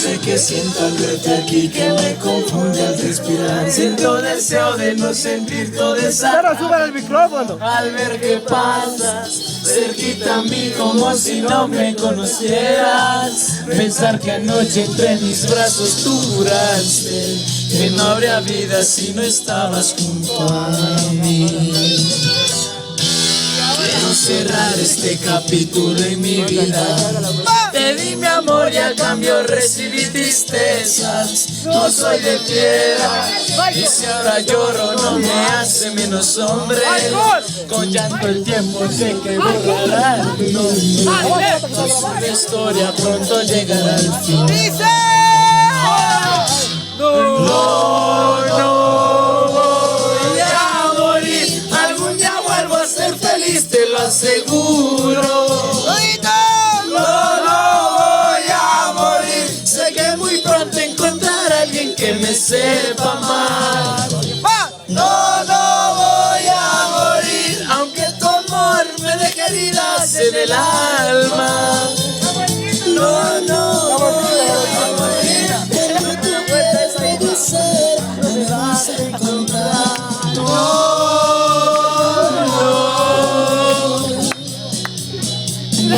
sé que siento al verte aquí, que me confunde al respirar. Siento deseo de no sentir toda esa Pero suban el micrófono. al ver que pasas cerquita a mí como si no me conocieras. Pensar que anoche entre mis brazos tú juraste que no habría vida si no estabas junto a mí. Quiero cerrar este capítulo en mi vida. Te di mi amor y al cambio recibí tristezas. No soy de piedra y si ahora lloro no me hace menos hombre. Con llanto el tiempo sé que borrará tu nombre. Nuestra historia pronto llegará al fin. No voy a morir. Algún día vuelvo a ser feliz, te lo aseguro. Que me sepa amar. No voy a morir, aunque tu amor me deje heridas en el alma. No voy a morir, pero tú puedes regresar, no me vas a encontrar.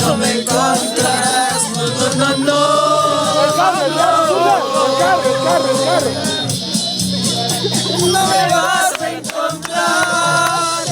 No me encontrarás, no. No me vas a encontrar.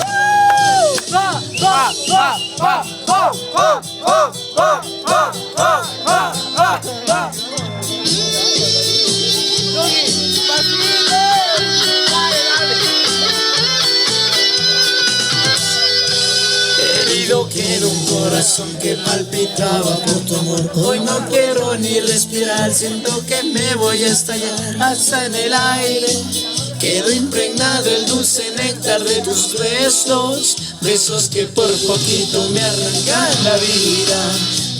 Herido quedó un corazón que palpitaba por tu amor. Hoy no quiero ni respirar, siento que me voy a estallar hasta en el aire. Quedó impregnado el dulce néctar de tus besos, besos que por poquito me arrancan la vida,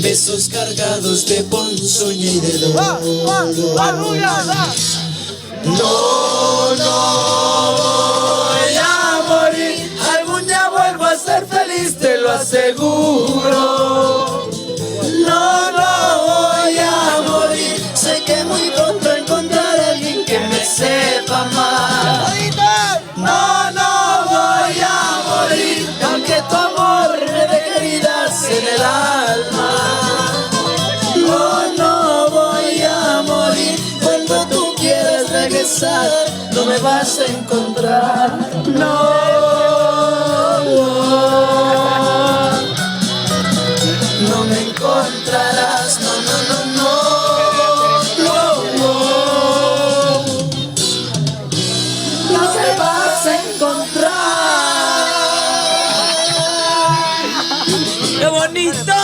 besos cargados de ponzoña y de dolor. No voy a morir, algún día vuelvo a ser feliz, te lo aseguro. No voy a morir, sé que muy pronto encontraré a alguien que me sepa amar. No voy a morir, aunque tu amor me deje heridas en el alma. No voy a morir, cuando tú quieras regresar, no me vas a encontrar. No me encontrarás, no. No me vas a encontrar. ¡Qué bonito!